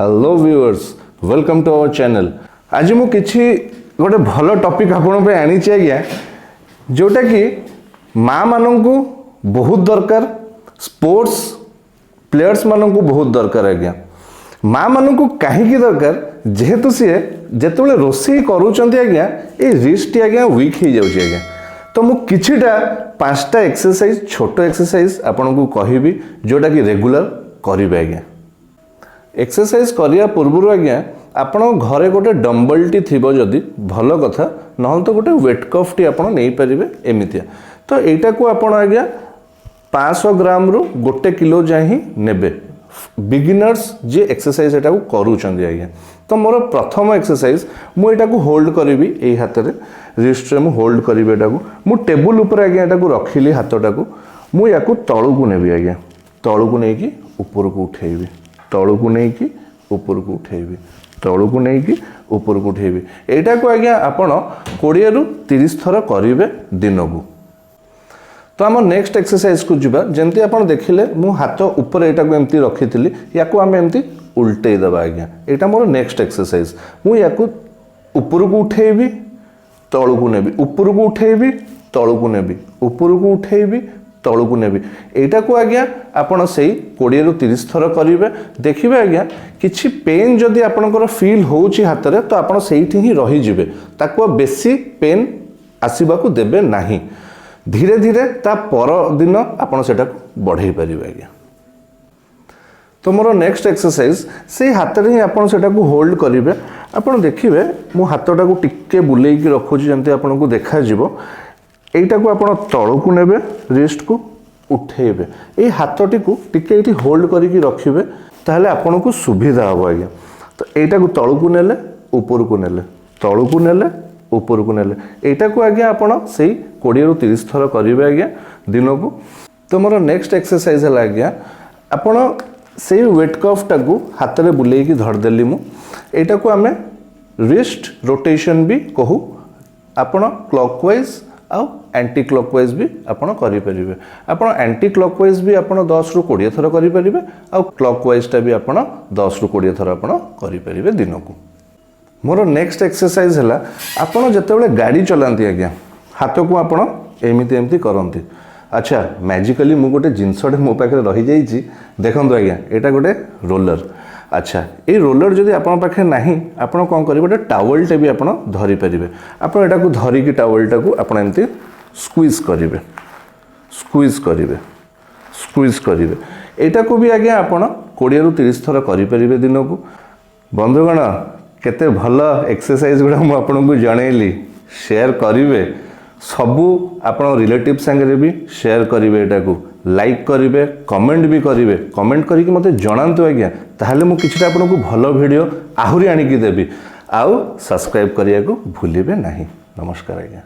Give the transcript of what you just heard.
Hello viewers welcome to our channel. आज मु किछि गोटे भल टॉपिक आपण पे आनीछि आज्ञा, जोटा कि माँ माननकु बहुत दरकार, स्पोर्ट्स प्लेयर्स माननकु बहुत दरकार आज्ञा। माँ माननकु काहेकि दरकार, जेहेतु सी जेतेबेले रोषेई करूचंती आज्ञा ए रिस्ट आज्ञा वीक हो जाउछि आज्ञा। तो मु किछिटा 5टा एक्सरसाइज छोटो एक्सरसाइज आपनको कहिबी जोटा कि रेगुलर करिवे आज्ञा। एक्सरसाइज करिया पूर्व आज्ञा आपण घरे गोटे डम्बल टी थिबो जदि भल कथा, नहल तो गोटे वेट कफ टी आपण नै परिबे एमितिया। तो एटा को आपण आज्ञा 500 ग्राम रु 1 किलो जाय ही नेबे। बिगिनर्स जे एक्सरसाइज एटा को करूचंदी आज्ञा। तो मोर प्रथम एक्सरसाइज मु एटा को होल्ड करिवि, एई हाथ रे रिस्ट रे मु होल्ड करिवि। एटा को मु टेबल ऊपर आज्ञा एटा को रखिली, हाथटा को मु याकू तळु को नेबि आज्ञा। तळु को नै कि ऊपर को उठेइबि, तळु को नै कि ऊपर को उठेइबि, तळु को नै कि ऊपर को उठेइबि। एटा को आज्ञा आपण 20 रु 30 थर करिवे दिन को। तो आम नेक्स्ट एक्सरसाइज को जीवा। जेमती आपण देखिले मु हाथ ऊपर एटा को एमती रखिथिली, याकू आम एमती उल्टे दबा आज्ञा। एटा मोर नेक्स्ट एक्सरसाइज। मु याकू ऊपर को उठेइबि, तळु को नेबि, ऊपर को उठेइबि, तळु को नेबि, ऊपर को उठेइबि, तळु को नेबि। एटा को आज्ञा आपण सेही 20 रु 30 थर करिवे। देखिबे आज्ञा किछि पेन जदि आपनकर फील होउछि हाथ रे, तो आपण सेहीठी ही रहि जिवे, ताको बेसी पेन आसीबा को देबे नाही। धीरे धीरे ता पर दिन आपण सेटा को बढ़ाई परिबे आज्ञा। तो मोर नेक्स्ट एक्सरसाइज से हाथ रे ही आपण सेटा को होल्ड करिवे। आपण देखिबे मु हाथटा को टिके बुलेई कि रखुछि, जंते आपण को देखा जिवो। एटा को आपण तळु को नेबे, रिस्ट को उठेबे। ए हाथटी को टिके एठी होल्ड करी कि रखिबे, ताहले आपण को सुविधा हो आज्ञा। तो एटा को तळु को नेले, ऊपर को नेले, तळु को नेले, ऊपर को नेले। एटा को आज्ञा आपण सेही 20 रु 30 थर करिवे आज्ञा दिन को। तो मोर नेक्स्ट एक्सरसाइज है आज्ञा, आपण सेही वेट कफ टा को हाथ रे बुलेई कि धर देली मु। एटा को आमे रिस्ट रोटेशन भी कहू। आपण क्लॉकवाइज आउ एंटी क्लॉकवाइज भी आपण करि परिबे। आपण एंटी क्लॉकवाइज भी आपण 10 रु 20 थर करि परिबे, आउ क्लॉकवाइज टा भी आपण 10 रु 20 थर आपण करि परिबे दिन को। मोर नेक्स्ट एक्सरसाइज है आपण जतेबेले गाड़ी चलांती आज्ञा, हाथ को आपण एमिति एमिति करंती। अच्छा, मैजिकली मु गोटे जिनसटे मो पाखे रही जाइछि, देखंतु आज्ञा एटा गोटे रोलर। अच्छा, ये रोलर जदि आपण पाखे नाही, आपण कोन करिवे, गोटे टावल टे भी आपण धरि परिबे। आपण एटा को धरि कि टावल टा को आपण एमिति स्क्वीज करिवे, स्क्वीज करिवे, स्क्वीज करिवे। एटा को भी आज्ञा आपण 20 रु 30 थर करि परिबे दिन को। बंधुगण, केते भल एक्सरसाइज गुडा मु आपनको जणैली, शेयर करिवे। सबू आपण रिलेटिव संगे भी शेयर करिवे, एटा को लाइक करिवे, कमेंट भी करिवे। कमेंट करिकि मते जणांतु आज्ञा, ताहले मु किछटा आपनको भल वीडियो आहुरी आनिकि देबी। आउ सब्सक्राइब करिया को भूलिबे नाही। नमस्कार आज्ञा।